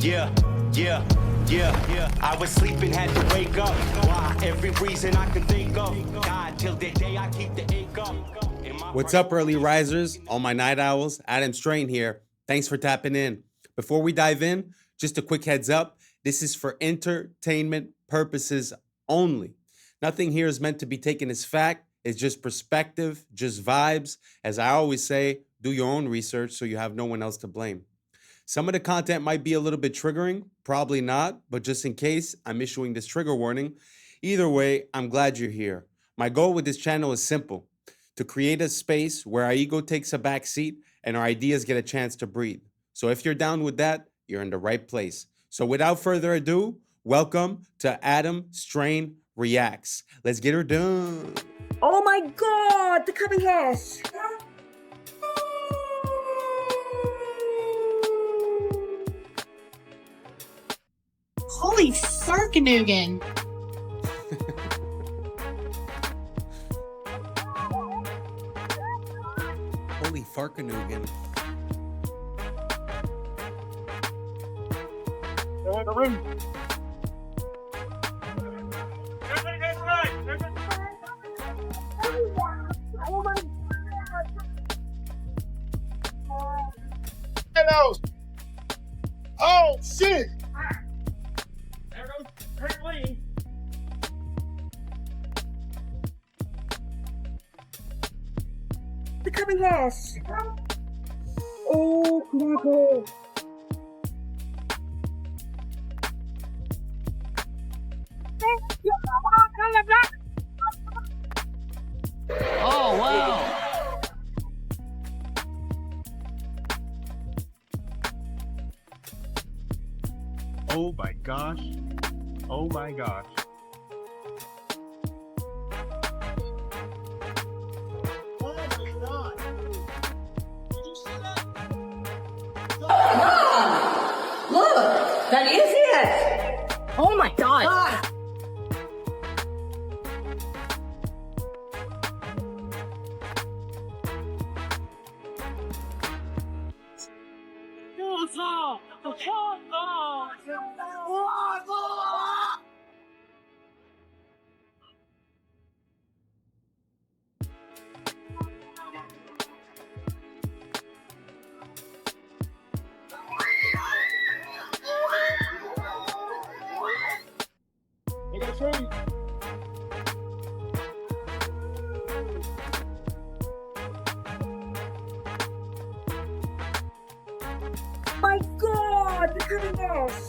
Yeah, yeah, yeah, yeah. I was sleeping, had to wake up. Why? Every reason I can think of. God, till the day I keep the ink up. What's up, early risers? All my night owls, Adam Strain here. Thanks for tapping in. Before we dive in, just a quick heads up. This is for entertainment purposes only. Nothing here is meant to be taken as fact. It's just perspective, just vibes. As I always say, do your own research so you have no one else to blame. Some of the content might be a little bit triggering, probably not, but just in case, I'm issuing this trigger warning. Either way, I'm glad you're here. My goal with this channel is simple: to create a space where our ego takes a back seat and our ideas get a chance to breathe. So if you're down with that, you're in the right place. So without further ado, welcome to Adam Strain Reacts. Let's get her done. Oh my god, the cubby hairs. Holy farkanugan. Holy farkanugan. In the room. Hello. Oh shit. There goes Hercules. The cubby hairs. Oh my god. Oh, wow. Oh my gosh. Oh my gosh. Oh my god. Did you see that? Look, that is it. Oh my god. They got a tree. My god, the cubby hairs.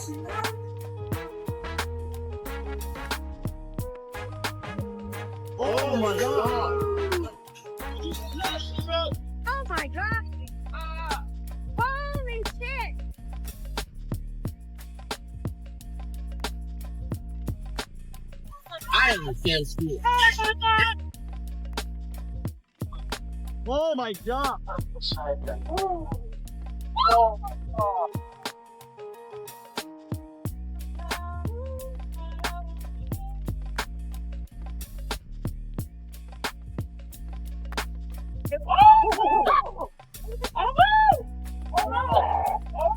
Oh my god. Did you see that shit, bro? Oh my god! Holy shit! I am feel school. Oh my god. Oh my god.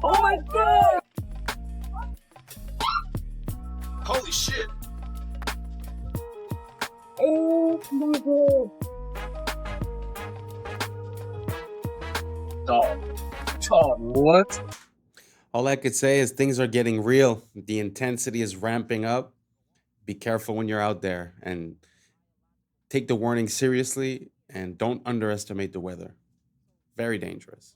Oh my god. Holy shit. Oh my god. What? All I could say is things are getting real. The intensity is ramping up. Be careful when you're out there and take the warning seriously and don't underestimate the weather. Very dangerous.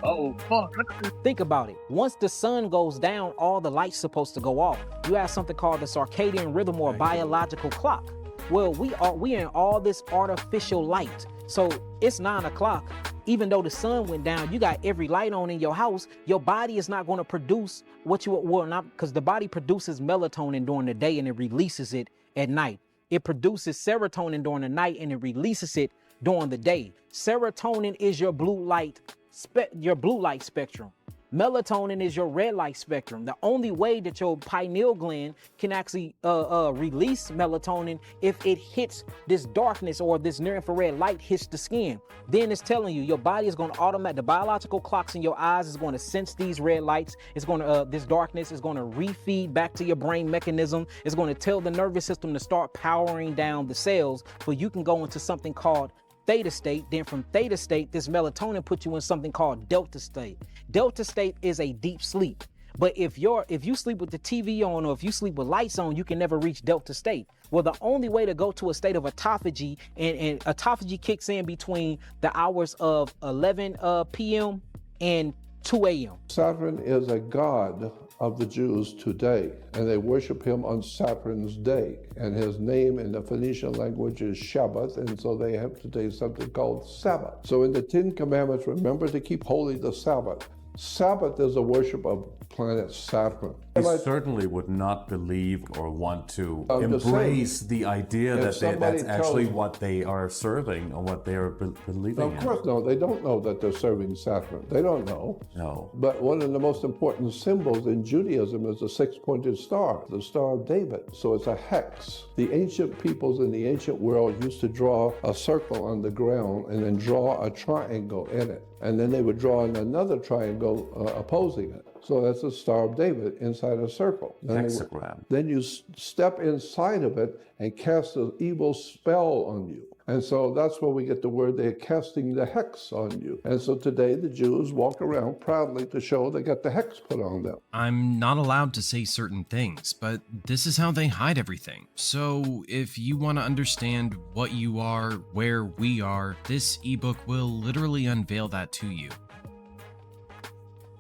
Oh fuck. Think about it. Once the sun goes down, all the light's supposed to go off. You have something called the circadian rhythm or biological clock. Well, we in all this artificial light. So it's 9 o'clock. Even though the sun went down, you got every light on in your house. Your body is not going to produce what you will not, because the body produces melatonin during the day and it releases it at night. It produces serotonin during the night and it releases it during the day. Serotonin is your blue light spectrum. Melatonin is your red light spectrum. The only way that your pineal gland can actually release melatonin if it hits this darkness or this near infrared light hits the skin. Then it's telling you your body is going to the biological clocks in your eyes is going to sense these red lights. It's going to, this darkness is going to refeed back to your brain mechanism. It's going to tell the nervous system to start powering down the cells, so you can go into something called theta state. Then from theta state, this melatonin puts you in something called delta state. Delta state is a deep sleep. But if you sleep with the TV on, or if you sleep with lights on, you can never reach delta state. Well, the only way to go to a state of autophagy, and autophagy kicks in between the hours of 11 p.m. and 2 a.m. Saturn is a god of the Jews today, and they worship him on Saturn's day. And his name in the Phoenician language is Sabbath, and so they have today something called Sabbath. So in the 10 Commandments, remember to keep holy the Sabbath. Sabbath is a worship of planet Saturn. I certainly would not believe or want to embrace the idea that that's actually what they are serving or what they are believing in. Of course, no, they don't know that they're serving Saturn. They don't know. No. But one of the most important symbols in Judaism is the six-pointed star, the Star of David. So it's a hex. The ancient peoples in the ancient world used to draw a circle on the ground and then draw a triangle in it. And then they would draw in another triangle opposing it. So that's the Star of David inside a circle. Then you step inside of it and cast an evil spell on you. And so that's where we get the word they're casting the hex on you. And so today the Jews walk around proudly to show they got the hex put on them. I'm not allowed to say certain things, but this is how they hide everything. So if you want to understand what you are, where we are, this ebook will literally unveil that to you.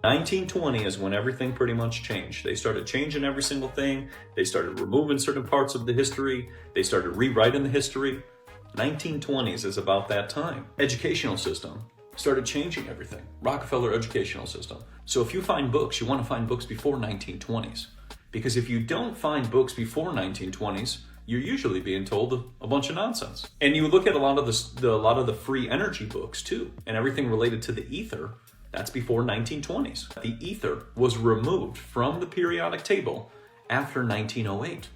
1920 is when everything pretty much changed. They started changing every single thing. They started removing certain parts of the history. They started rewriting the history. 1920s is about that time. Educational system started changing everything. Rockefeller educational system. So if you find books, you want to find books before 1920s. Because if you don't find books before 1920s, you're usually being told a bunch of nonsense. And you look at a lot of the free energy books too, and everything related to the ether. That's before 1920s. The ether was removed from the periodic table after 1908.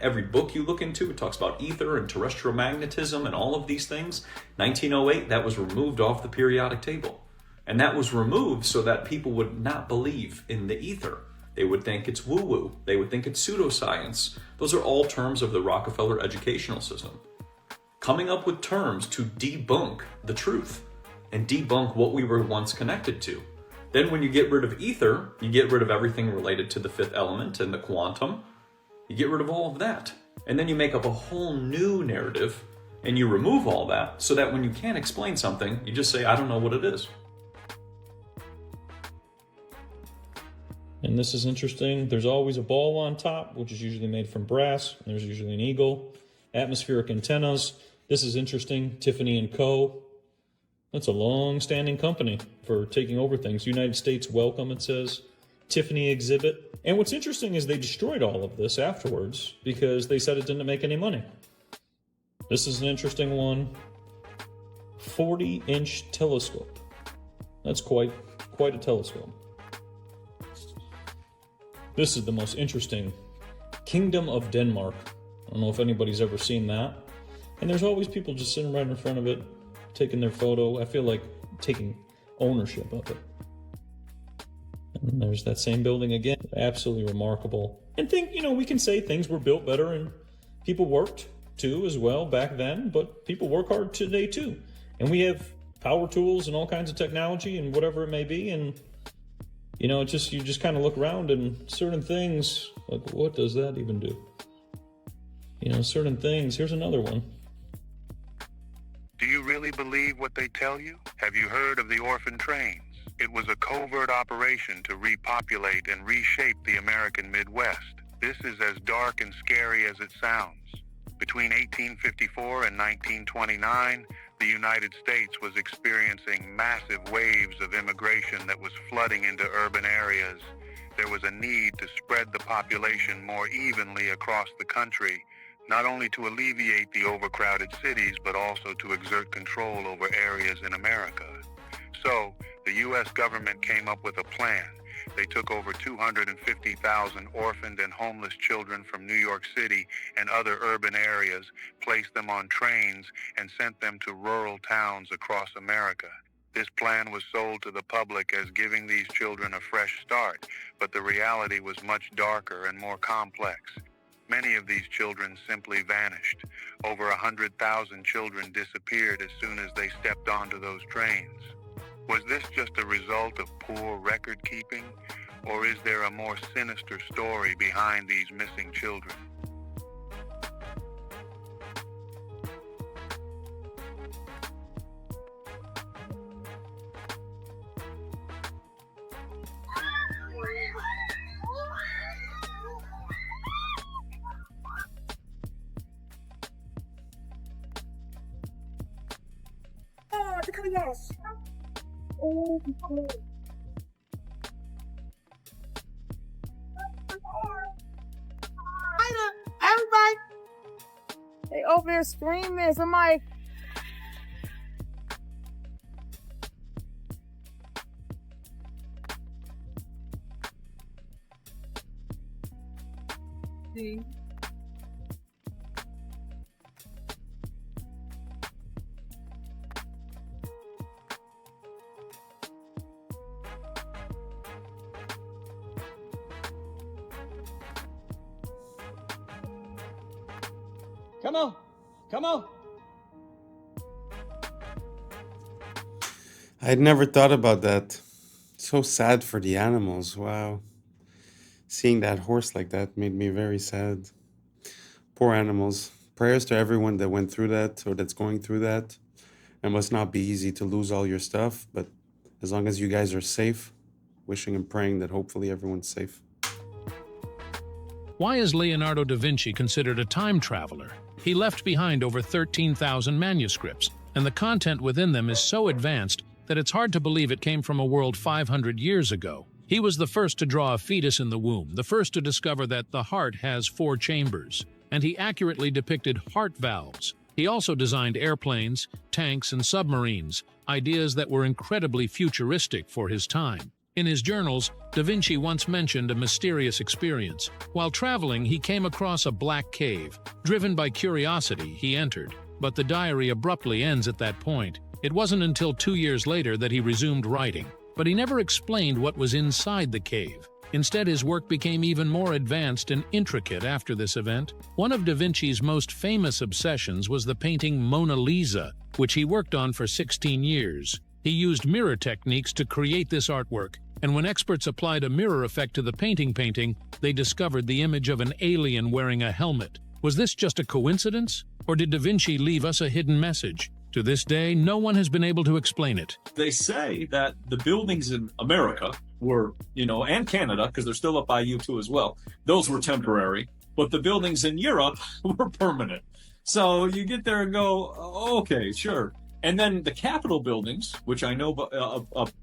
Every book you look into, it talks about ether and terrestrial magnetism and all of these things. 1908, that was removed off the periodic table. And that was removed so that people would not believe in the ether. They would think it's woo-woo. They would think it's pseudoscience. Those are all terms of the Rockefeller educational system. Coming up with terms to debunk the truth and debunk what we were once connected to. Then when you get rid of ether, you get rid of everything related to the fifth element and the quantum. You get rid of all of that. And then you make up a whole new narrative and you remove all that so that when you can't explain something, you just say, I don't know what it is. And this is interesting. There's always a ball on top, which is usually made from brass. There's usually an eagle. Atmospheric antennas. This is interesting. Tiffany and Co. That's a long-standing company for taking over things. United States welcome, it says. Tiffany exhibit. And what's interesting is they destroyed all of this afterwards because they said it didn't make any money. This is an interesting one. 40-inch telescope. That's quite a telescope. This is the most interesting. Kingdom of Denmark. I don't know if anybody's ever seen that. And there's always people just sitting right in front of it, taking their photo. I feel like taking ownership of it. And there's that same building again. Absolutely remarkable. And we can say things were built better and people worked too as well back then, but people work hard today too. And we have power tools and all kinds of technology and whatever it may be. And you just kind of look around and certain things, like what does that even do? Certain things. Here's another one. Do you really believe what they tell you? Have you heard of the orphan trains? It was a covert operation to repopulate and reshape the American Midwest. This is as dark and scary as it sounds. Between 1854 and 1929, the United States was experiencing massive waves of immigration that was flooding into urban areas. There was a need to spread the population more evenly across the country, not only to alleviate the overcrowded cities, but also to exert control over areas in America. So, the U.S. government came up with a plan. They took over 250,000 orphaned and homeless children from New York City and other urban areas, placed them on trains, and sent them to rural towns across America. This plan was sold to the public as giving these children a fresh start, but the reality was much darker and more complex. Many of these children simply vanished. Over 100,000 children disappeared as soon as they stepped onto those trains. Was this just a result of poor record keeping, or is there a more sinister story behind these missing children? Yes. Oh, everybody, they over there screaming. Somebody. See. Come on, come on. I'd never thought about that. So sad for the animals. Wow. Seeing that horse like that made me very sad. Poor animals. Prayers to everyone that went through that or that's going through that. It must not be easy to lose all your stuff, but as long as you guys are safe, wishing and praying that hopefully everyone's safe. Why is Leonardo da Vinci considered a time traveler? He left behind over 13,000 manuscripts, and the content within them is so advanced that it's hard to believe it came from a world 500 years ago. He was the first to draw a fetus in the womb, the first to discover that the heart has 4 chambers, and he accurately depicted heart valves. He also designed airplanes, tanks, and submarines, ideas that were incredibly futuristic for his time. In his journals, Da Vinci once mentioned a mysterious experience. While traveling, he came across a black cave. Driven by curiosity, he entered, but the diary abruptly ends at that point. It wasn't until 2 years later that he resumed writing, but he never explained what was inside the cave. Instead, his work became even more advanced and intricate after this event. One of Da Vinci's most famous obsessions was the painting Mona Lisa, which he worked on for 16 years. He used mirror techniques to create this artwork, and when experts applied a mirror effect to the painting, they discovered the image of an alien wearing a helmet. Was this just a coincidence, or did Da Vinci leave us a hidden message? To this day, no one has been able to explain it. They say that the buildings in America were, and Canada, because they're still up by you too as well, those were temporary, but the buildings in Europe were permanent. So you get there and go, okay, sure. And then the Capitol buildings, which I know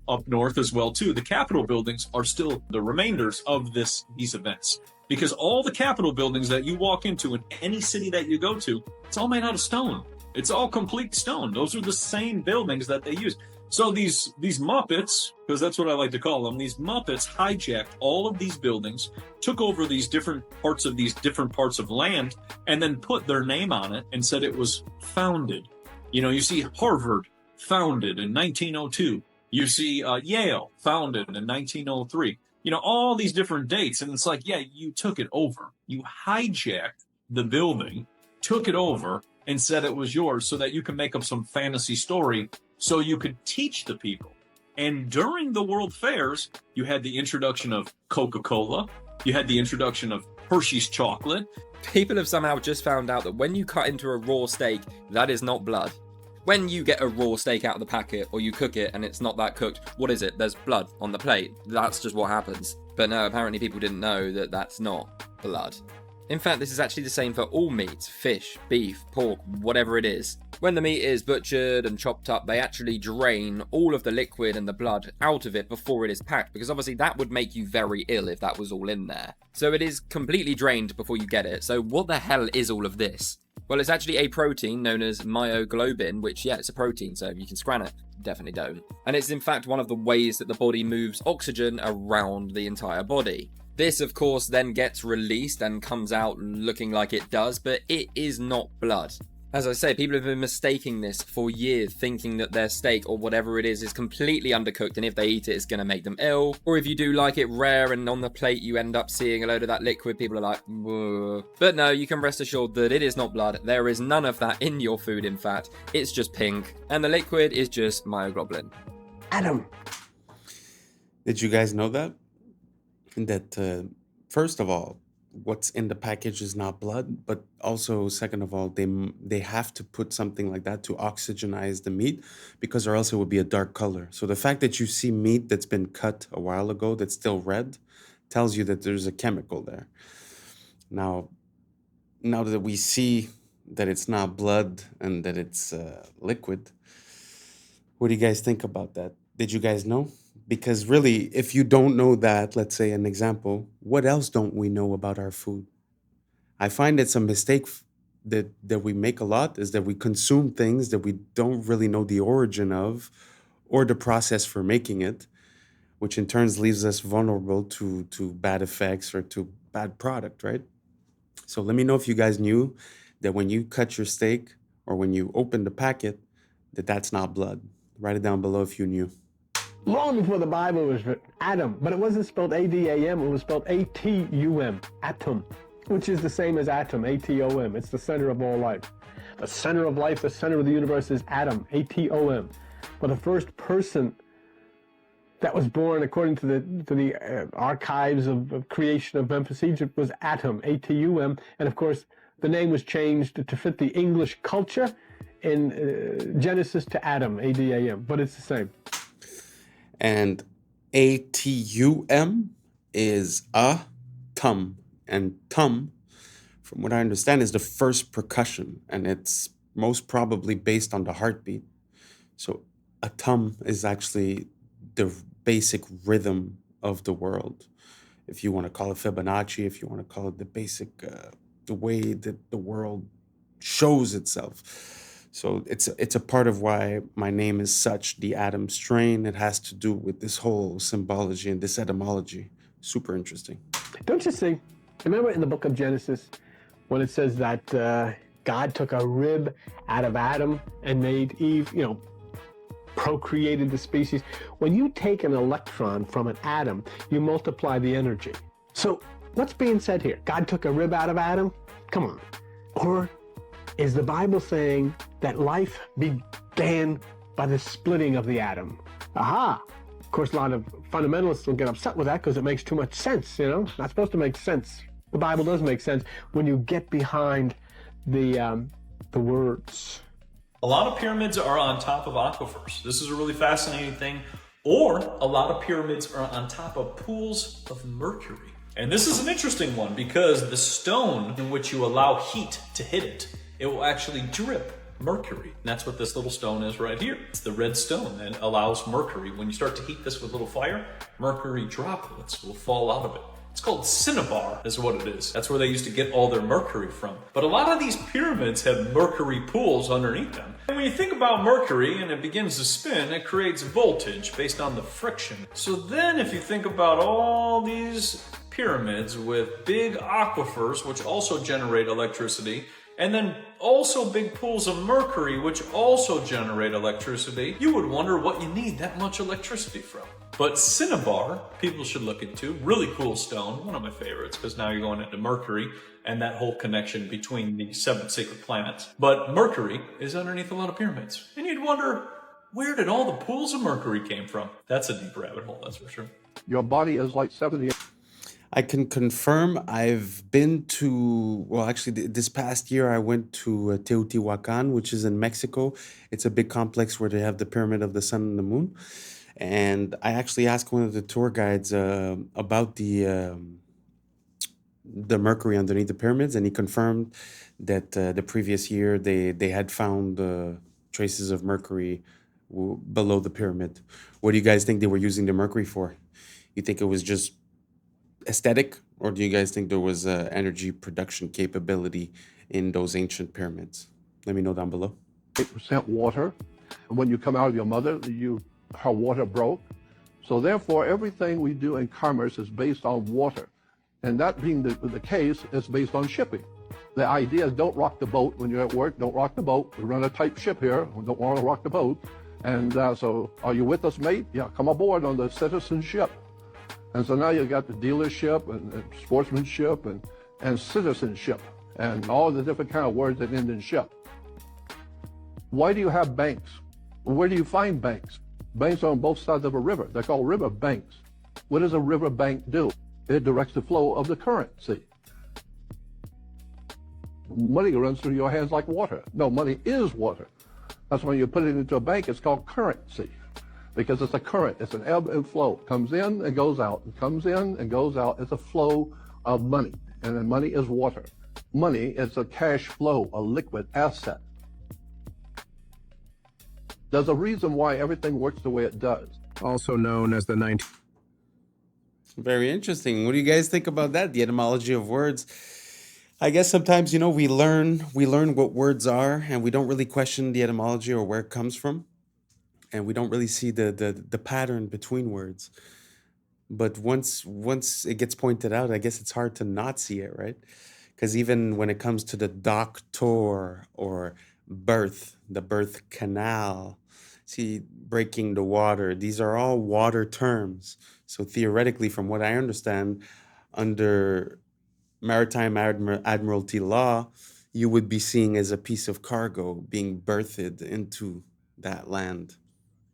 up north as well too, the Capitol buildings are still the remainders of these events. Because all the Capitol buildings that you walk into in any city that you go to, it's all made out of stone. It's all complete stone. Those are the same buildings that they use. So these Muppets, because that's what I like to call them, these Muppets hijacked all of these buildings, took over these different parts of land, and then put their name on it and said it was founded. You see Harvard founded in 1902. You see Yale founded in 1903. All these different dates. And it's like, yeah, you took it over. You hijacked the building, took it over, and said it was yours so that you can make up some fantasy story so you could teach the people. And during the World Fairs, you had the introduction of Coca-Cola. You had the introduction of Hershey's chocolate. People have somehow just found out that when you cut into a raw steak, that is not blood. When you get a raw steak out of the packet or you cook it and it's not that cooked, what is it? There's blood on the plate. That's just what happens. But no, apparently people didn't know that that's not blood. In fact, this is actually the same for all meats, fish, beef, pork, whatever it is. When the meat is butchered and chopped up, they actually drain all of the liquid and the blood out of it before it is packed, because obviously that would make you very ill if that was all in there. So it is completely drained before you get it. So what the hell is all of this? Well, it's actually a protein known as myoglobin, which, yeah, it's a protein, so you can scran it. Definitely don't. And it's in fact one of the ways that the body moves oxygen around the entire body. This, of course, then gets released and comes out looking like it does, but it is not blood. As I say, people have been mistaking this for years, thinking that their steak or whatever it is completely undercooked, and if they eat it, it's going to make them ill. Or if you do like it rare and on the plate you end up seeing a load of that liquid, people are like, whoa. But no, you can rest assured that it is not blood. There is none of that in your food, in fact. It's just pink, and the liquid is just myoglobin. Adam! Did you guys know that? That, first of all, what's in the package is not blood, but also, second of all, they have to put something like that to oxygenize the meat, because or else it would be a dark color. So the fact that you see meat that's been cut a while ago that's still red tells you that there's a chemical there. Now that we see that it's not blood and that it's liquid, what do you guys think about that? Did you guys know? Because really, if you don't know that, let's say an example, what else don't we know about our food? I find it's a mistake that we make a lot, is that we consume things that we don't really know the origin of or the process for making it, which in turn leaves us vulnerable to bad effects or to bad product, right? So let me know if you guys knew that when you cut your steak or when you open the packet, that's not blood. Write it down below if you knew. Long before the Bible was written, Adam, but it wasn't spelled A-D-A-M, it was spelled A-T-U-M, atom, which is the same as atom, A-T-O-M. It's the center of all life. The center of life, the center of the universe is atom, A-T-O-M. But the first person that was born, according to the archives of creation of Memphis, Egypt, was Atom, A-T-U-M. And of course, the name was changed to fit the English culture in Genesis to Adam, A-D-A-M, but it's the same. And A-T-U-M is tum. And tum, from what I understand, is the first percussion. And it's most probably based on the heartbeat. So a tum is actually the basic rhythm of the world. If you want to call it Fibonacci, if you want to call it the basic, the way that the world shows itself. So it's a part of why my name is such, the Adam strain. It has to do with this whole symbology and this etymology. Super interesting. Don't you see? Remember in the book of Genesis when it says that God took a rib out of Adam and made Eve, procreated the species? When you take an electron from an atom, you multiply the energy. So what's being said here? God took a rib out of Adam? Come on. Or is the Bible saying that life began by the splitting of the atom? Aha! Of course, a lot of fundamentalists will get upset with that because it makes too much sense, Not supposed to make sense. The Bible does make sense when you get behind the words. A lot of pyramids are on top of aquifers. This is a really fascinating thing. Or a lot of pyramids are on top of pools of mercury. And this is an interesting one because the stone in which you allow heat to hit it, it will actually drip mercury. And that's what this little stone is right here. It's the red stone that allows mercury. When you start to heat this with a little fire, mercury droplets will fall out of it. It's called cinnabar is what it is. That's where they used to get all their mercury from. But a lot of these pyramids have mercury pools underneath them. And when you think about mercury and it begins to spin, it creates voltage based on the friction. So then if you think about all these pyramids with big aquifers, which also generate electricity, and then also big pools of mercury, which also generate electricity, you would wonder what you need that much electricity from. But cinnabar, people should look into. Really cool stone, one of my favorites, because now you're going into Mercury and that whole connection between the 7 sacred planets. But Mercury is underneath a lot of pyramids. And you'd wonder, where did all the pools of Mercury came from? That's a deep rabbit hole, that's for sure. Your body is like 70. I can confirm I've been to, well, actually, this past year I went to Teotihuacan, which is in Mexico. It's a big complex where they have the Pyramid of the Sun and the Moon. And I actually asked one of the tour guides about the mercury underneath the pyramids, and he confirmed that the previous year they had found traces of mercury below the pyramid. What do you guys think they were using the mercury for? You think it was just aesthetic, Or do you guys think there was energy production capability in those ancient pyramids? Let me know down below. 8% water. And when you come out of your mother, her water broke. So therefore, everything we do in commerce is based on water. And that being the case, it's based on shipping. The idea is don't rock the boat when you're at work. Don't rock the boat. We run a tight ship here. We don't want to rock the boat. And so are you with us, mate? Yeah, come aboard on the citizenship. And so now you got the dealership and sportsmanship and citizenship and all the different kind of words that end in ship. Why do you have banks? Where do you find banks? Banks are on both sides of a river. They're called river banks. What does a river bank do? It directs the flow of the currency. Money runs through your hands like water. No, money is water. That's when you put it into a bank, it's called currency. Because it's a current, it's an ebb and flow. Comes in and goes out, it comes in and goes out. It's a flow of money, and then money is water. Money is a cash flow, a liquid asset. There's a reason why everything works the way it does. Also known as the 19... Very interesting. What do you guys think about that? The etymology of words. I guess sometimes, we learn what words are, and we don't really question the etymology or where it comes from. And we don't really see the pattern between words. But once it gets pointed out, I guess it's hard to not see it, right? Because even when it comes to the doctor or birth, the birth canal, see, breaking the water, these are all water terms. So theoretically, from what I understand, under maritime admiralty law, you would be seeing as a piece of cargo being birthed into that land.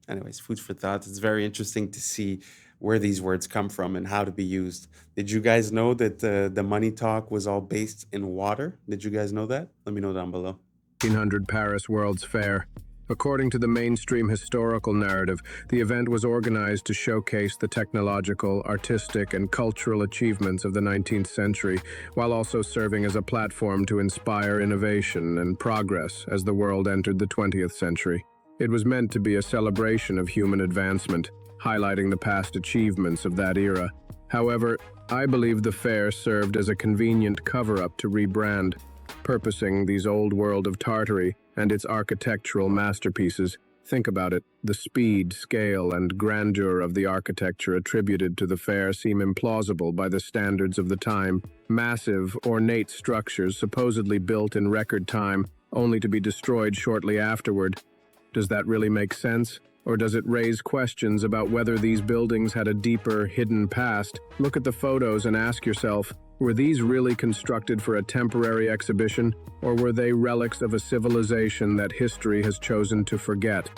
Anyways, food for thought. It's very interesting to see where these words come from and how to be used. Did you guys know that the money talk was all based in water? Did you guys know that? Let me know down below. 1800 Paris World's Fair. According to the mainstream historical narrative, the event was organized to showcase the technological, artistic, and cultural achievements of the 19th century, while also serving as a platform to inspire innovation and progress as the world entered the 20th century. It was meant to be a celebration of human advancement, highlighting the past achievements of that era. However, I believe the fair served as a convenient cover-up to rebrand, purposing these old world of Tartary and its architectural masterpieces. Think about it, the speed, scale, and grandeur of the architecture attributed to the fair seem implausible by the standards of the time. Massive, ornate structures supposedly built in record time, only to be destroyed shortly afterward. Does that really make sense? Or does it raise questions about whether these buildings had a deeper, hidden past? Look at the photos and ask yourself, were these really constructed for a temporary exhibition, or were they relics of a civilization that history has chosen to forget?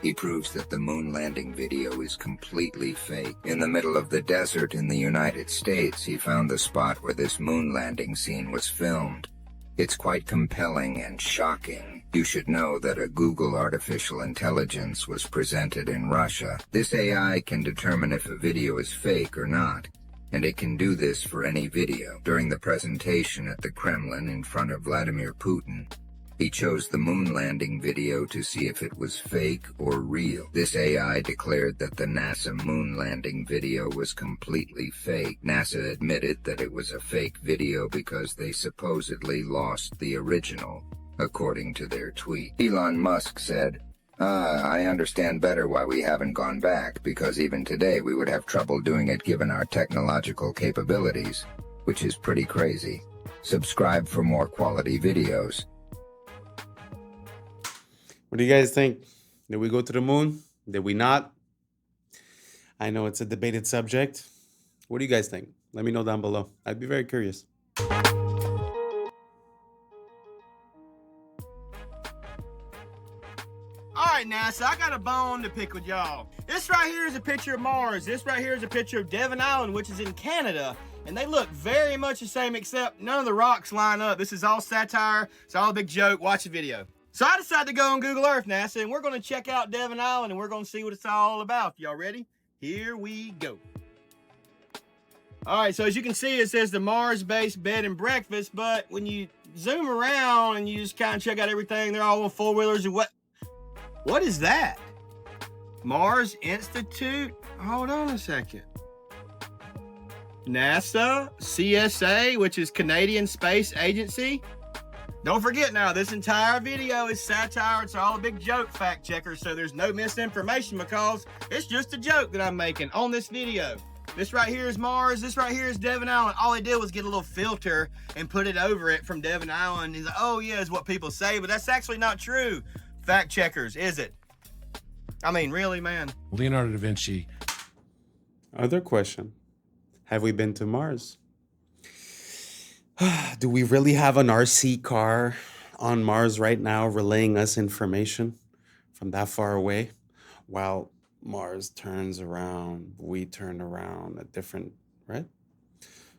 He proves that the moon landing video is completely fake. In the middle of the desert in the United States, he found the spot where this moon landing scene was filmed. It's quite compelling and shocking. You should know that a Google artificial intelligence was presented in Russia. This AI can determine if a video is fake or not, and it can do this for any video. During the presentation at the Kremlin in front of Vladimir Putin, he chose the moon landing video to see if it was fake or real. This AI declared that the NASA moon landing video was completely fake. NASA admitted that it was a fake video because they supposedly lost the original, according to their tweet. Elon Musk said, I understand better why we haven't gone back, because even today we would have trouble doing it given our technological capabilities, which is pretty crazy. Subscribe for more quality videos. What do you guys think? Did we go to the moon? Did we not? I know it's a debated subject. What do you guys think? Let me know down below. I'd be very curious. Alright, NASA, I got a bone to pick with y'all. This right here is a picture of Mars. This right here is a picture of Devon Island, which is in Canada. And they look very much the same, except none of the rocks line up. This is all satire. It's all a big joke. Watch the video. So I decided to go on Google Earth, NASA, and we're going to check out Devon Island, and we're going to see what it's all about. Y'all ready? Here we go. All right, so as you can see, it says the Mars-based bed and breakfast, but when you zoom around and you just kind of check out everything, they're all on four-wheelers and what is that? Mars Institute? Hold on a second. NASA, CSA, which is Canadian Space Agency. Don't forget now, this entire video is satire. It's all a big joke, fact checker, so there's no misinformation because it's just a joke that I'm making on this video. This right here is Mars. This right here is Devon Island. All he did was get a little filter and put it over it from Devon Island. He's like, oh yeah, is what people say, but that's actually not true. Fact checkers, is it? I mean, really, man? Leonardo da Vinci. Other question. Have we been to Mars? Do we really have an RC car on Mars right now relaying us information from that far away? While Mars turns around, we turn around at different, right?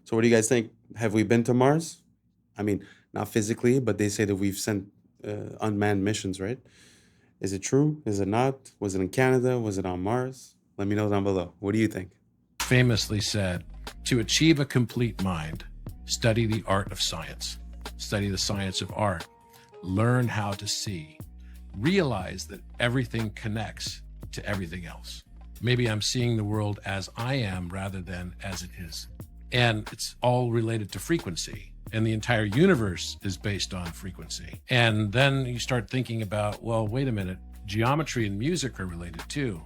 So what do you guys think? Have we been to Mars? I mean, not physically, but they say that we've sent unmanned missions, right? Is it true? Is it not? Was it in Canada? Was it on Mars? Let me know down below. What do you think? Famously said, to achieve a complete mind, study the art of science, study the science of art, learn how to see, realize that everything connects to everything else. Maybe I'm seeing the world as I am rather than as it is. And it's all related to frequency. And the entire universe is based on frequency. And then you start thinking about, well, wait a minute, geometry and music are related too.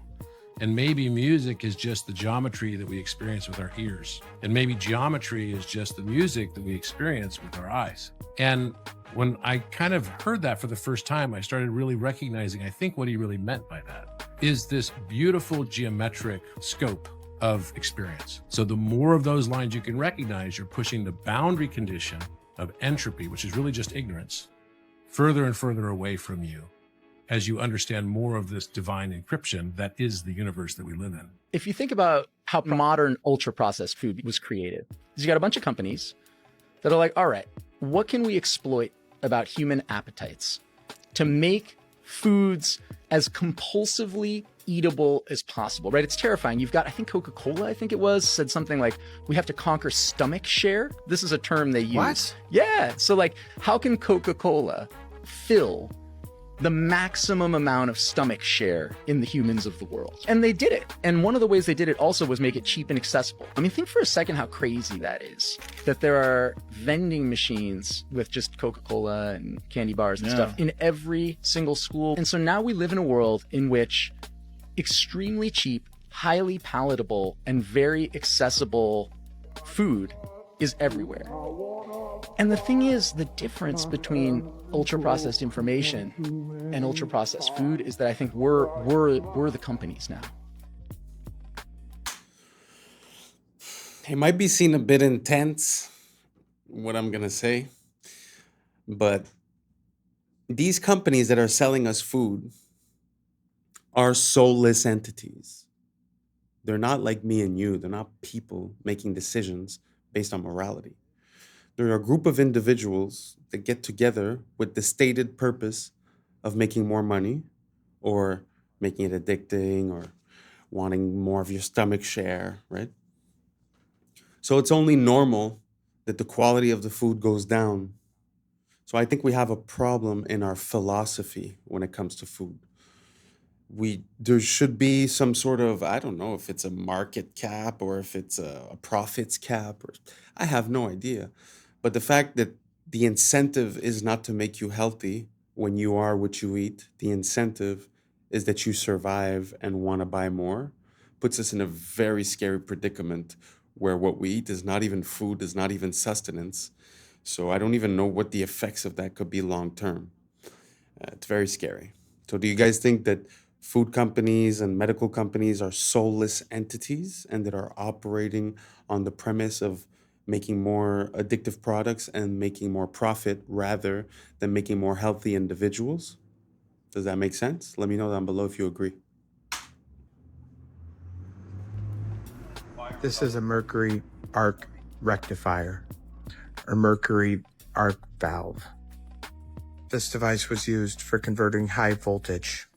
And maybe music is just the geometry that we experience with our ears. And maybe geometry is just the music that we experience with our eyes. And when I kind of heard that for the first time, I started really recognizing, I think what he really meant by that is this beautiful geometric scope of experience. So the more of those lines you can recognize, you're pushing the boundary condition of entropy, which is really just ignorance, further and further away from you, as you understand more of this divine encryption that is the universe that we live in. If you think about how modern ultra-processed food was created, you got a bunch of companies that are like, all right, what can we exploit about human appetites to make foods as compulsively eatable as possible, right? It's terrifying. You've got, I think Coca-Cola, I think it was, said something like, we have to conquer stomach share. This is a term they use. What? Yeah. So like, how can Coca-Cola fill the maximum amount of stomach share in the humans of the world? And they did it. And one of the ways they did it also was make it cheap and accessible. I mean, think for a second how crazy that is, that there are vending machines with just Coca-Cola and candy bars and stuff in every single school. And so now we live in a world in which extremely cheap, highly palatable, and very accessible food is everywhere. And the thing is, the difference between ultra-processed information and ultra-processed food is that I think we're the companies now. It might be seen a bit intense, what I'm gonna say, but these companies that are selling us food are soulless entities. They're not like me and you. They're not people making decisions based on morality. They're a group of individuals that get together with the stated purpose of making more money or making it addicting or wanting more of your stomach share, right? So it's only normal that the quality of the food goes down. So I think we have a problem in our philosophy when it comes to food. There should be some sort of, I don't know if it's a market cap or if it's a profits cap, or I have no idea. But the fact that the incentive is not to make you healthy when you are what you eat, the incentive is that you survive and want to buy more, puts us in a very scary predicament where what we eat is not even food, is not even sustenance. So I don't even know what the effects of that could be long term. It's very scary. So do you guys think that food companies and medical companies are soulless entities and that are operating on the premise of making more addictive products and making more profit rather than making more healthy individuals? Does that make sense? Let me know down below if you agree. This is a Mercury Arc Rectifier, or Mercury Arc Valve. This device was used for converting high voltage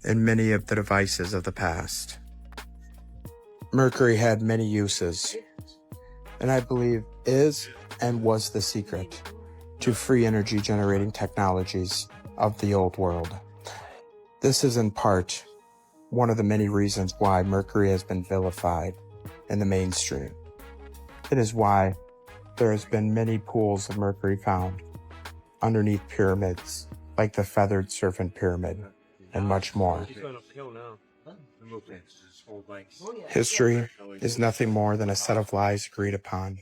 in many of the devices of the past. Mercury had many uses, and I believe is and was the secret to free energy generating technologies of the old world. This is in part one of the many reasons why Mercury has been vilified in the mainstream. It is why there has been many pools of mercury found underneath pyramids, like the Feathered Serpent Pyramid, and much more. History is nothing more than a set of lies agreed upon,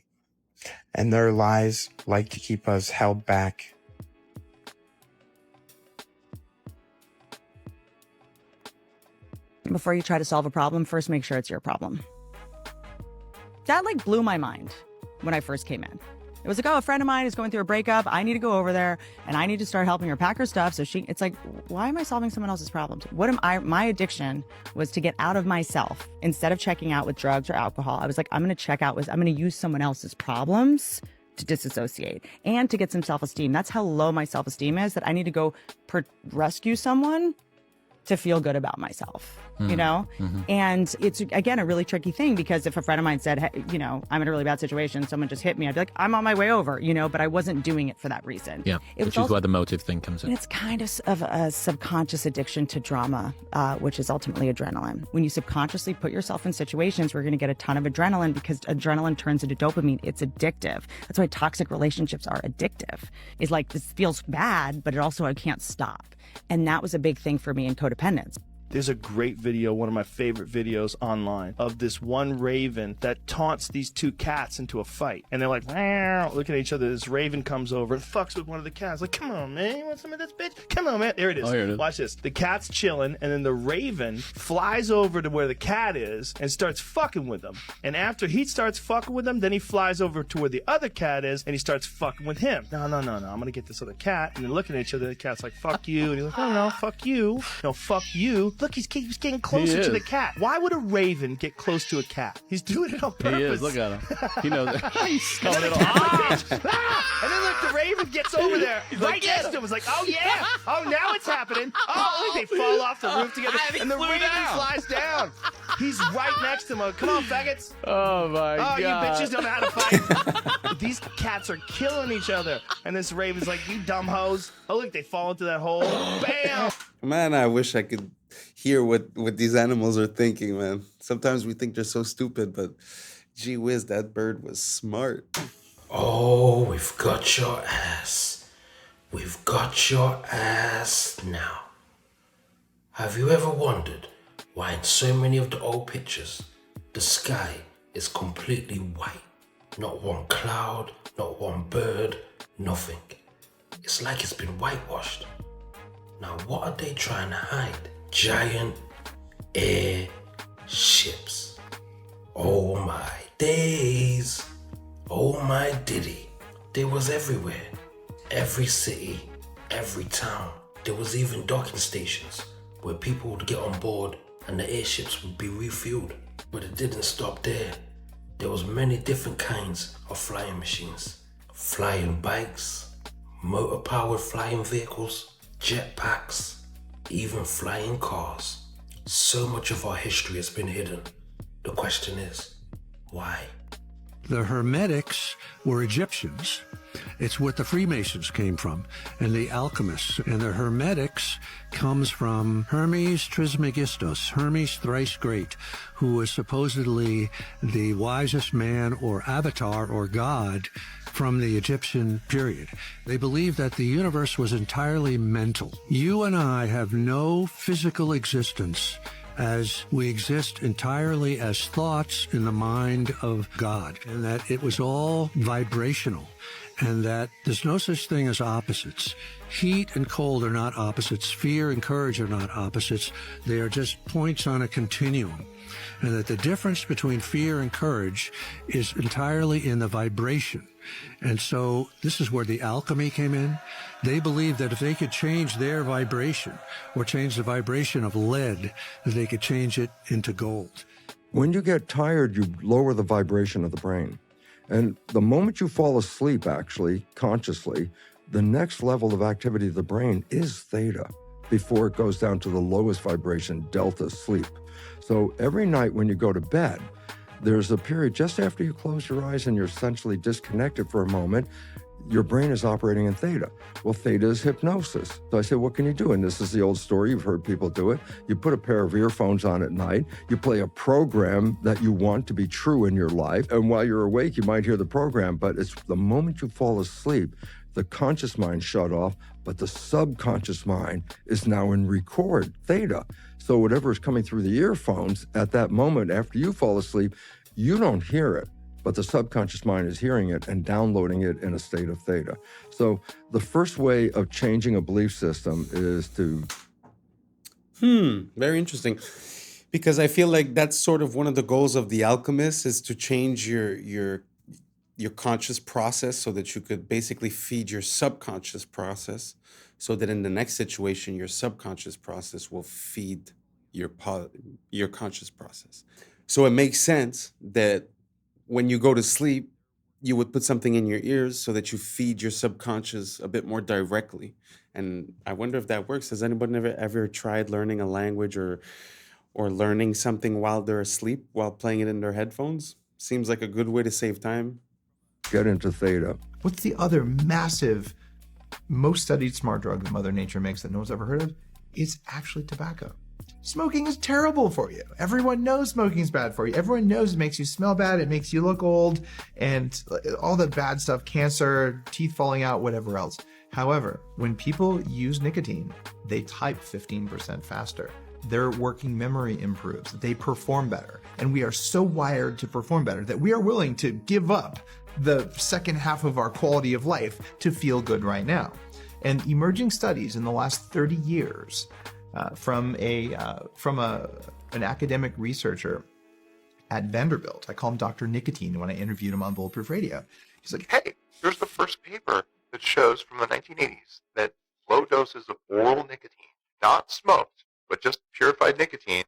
and their lies like to keep us held back. Before you try to solve a problem, first make sure it's your problem. That like blew my mind when I first came in. It was like, oh, a friend of mine is going through a breakup. I need to go over there and I need to start helping her pack her stuff. So it's like, why am I solving someone else's problems? My addiction was to get out of myself. Instead of checking out with drugs or alcohol, I was like, I'm going to use someone else's problems to disassociate and to get some self-esteem. That's how low my self-esteem is, that I need to go rescue someone to feel good about myself, you know? And it's, again, a really tricky thing, because if a friend of mine said, hey, you know, I'm in a really bad situation, someone just hit me, I'd be like, I'm on my way over, you know, but I wasn't doing it for that reason. Yeah, which is why the motive thing comes in. It's kind of a subconscious addiction to drama, which is ultimately adrenaline. When you subconsciously put yourself in situations, we're going to get a ton of adrenaline, because adrenaline turns into dopamine. It's addictive. That's why toxic relationships are addictive. It's like, this feels bad, but it also, I can't stop. And that was a big thing for me in codependence. There's a great video, one of my favorite videos online, of this one raven that taunts these two cats into a fight. And they're like, wow, looking at each other. This raven comes over and fucks with one of the cats. Like, come on, man, you want some of this, bitch? Come on, man. There it is. Oh, here it is. Watch this. The cat's chilling, and then the raven flies over to where the cat is and starts fucking with him. And after he starts fucking with him, then he flies over to where the other cat is, and he starts fucking with him. No, I'm going to get this other cat. And they're looking at each other. The cat's like, fuck you. And he's like, oh, no, fuck you. No, fuck you. Look, he's getting closer to the cat. Why would a raven get close to a cat? He's doing it on purpose. He is. Look at him. He knows it. He's and then look, the raven gets over there right next to him. It's like, oh yeah. Oh, now it's happening. Oh, look, they fall off the roof together. And the raven flies down. He's right next to him. Come on, faggots. Oh, my God. Oh, you bitches don't know how to fight. These cats are killing each other. And this raven's like, you dumb hoes. Oh, look, they fall into that hole. Bam. Man, I wish I could hear what these animals are thinking, man. Sometimes we think they're so stupid, but gee whiz, that bird was smart. Oh, we've got your ass. We've got your ass now. Have you ever wondered why in so many of the old pictures, the sky is completely white? Not one cloud, not one bird, nothing. It's like it's been whitewashed. Now what are they trying to hide? Giant air ships. Oh my days. Oh my diddy. They was everywhere. Every city, every town. There was even docking stations where people would get on board and the airships would be refueled. But it didn't stop there. There was many different kinds of flying machines. Flying bikes, motor-powered flying vehicles, jetpacks, even flying cars. So much of our history has been hidden. The question is, why? The Hermetics were Egyptians. It's what the Freemasons came from, and the alchemists. And the Hermetics comes from Hermes Trismegistus, Hermes thrice great, who was supposedly the wisest man or avatar or god from the Egyptian period. They believed that the universe was entirely mental. You and I have no physical existence, as we exist entirely as thoughts in the mind of God, and that it was all vibrational, and that there's no such thing as opposites. Heat and cold are not opposites. Fear and courage are not opposites. They are just points on a continuum. And that the difference between fear and courage is entirely in the vibration. And so this is where the alchemy came in. They believed that if they could change their vibration or change the vibration of lead, that they could change it into gold. When you get tired, you lower the vibration of the brain. And the moment you fall asleep, actually, consciously, the next level of activity of the brain is theta before it goes down to the lowest vibration, delta sleep. So every night when you go to bed, there's a period just after you close your eyes and you're essentially disconnected for a moment. your brain is operating in theta. Well, theta is hypnosis. So I said, what can you do? And this is the old story. You've heard people do it. You put a pair of earphones on at night. You play a program that you want to be true in your life. And while you're awake, you might hear the program, but it's the moment you fall asleep, the conscious mind shut off, but the subconscious mind is now in record theta. So whatever is coming through the earphones at that moment after you fall asleep, you don't hear it, but the subconscious mind is hearing it and downloading it in a state of theta. So the first way of changing a belief system is to... Very interesting. Because I feel like that's sort of one of the goals of the alchemist, is to change your conscious process so that you could basically feed your subconscious process, so that in the next situation, your subconscious process will feed your conscious process. So it makes sense that when you go to sleep, you would put something in your ears so that you feed your subconscious a bit more directly. And I wonder if that works. Has anybody ever tried learning a language or learning something while they're asleep, while playing it in their headphones? Seems like a good way to save time. Get into theta. What's the other massive, most studied smart drug that Mother Nature makes that no one's ever heard of? It's actually tobacco. Smoking is terrible for you. Everyone knows smoking is bad for you. Everyone knows it makes you smell bad, it makes you look old, and all the bad stuff, cancer, teeth falling out, whatever else. However, when people use nicotine, they type 15% faster. Their working memory improves. They perform better. And we are so wired to perform better that we are willing to give up the second half of our quality of life to feel good right now. And emerging studies in the last 30 years from an academic researcher at Vanderbilt. I call him Dr. Nicotine when I interviewed him on Bulletproof Radio. He's like, hey, here's the first paper that shows from the 1980s that low doses of oral nicotine, not smoked, but just purified nicotine,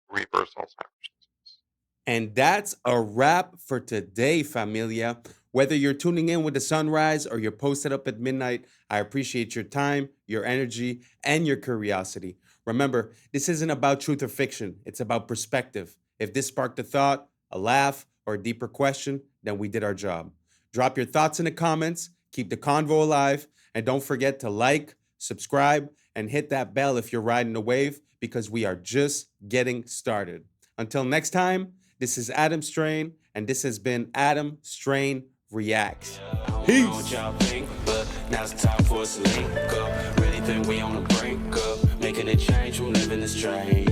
reverse Alzheimer's disease. And that's a wrap for today, familia. Whether you're tuning in with the sunrise or you're posted up at midnight, I appreciate your time, your energy, and your curiosity. Remember, this isn't about truth or fiction. It's about perspective. If this sparked a thought, a laugh, or a deeper question, then we did our job. Drop your thoughts in the comments, keep the convo alive, and don't forget to like, subscribe, and hit that bell if you're riding the wave, because we are just getting started. Until next time, this is Adam Strain, and this has been Adam Strain Reacts. Peace. Now it's time for us to link up. Really think we on the brink up. Making a change from living this strange.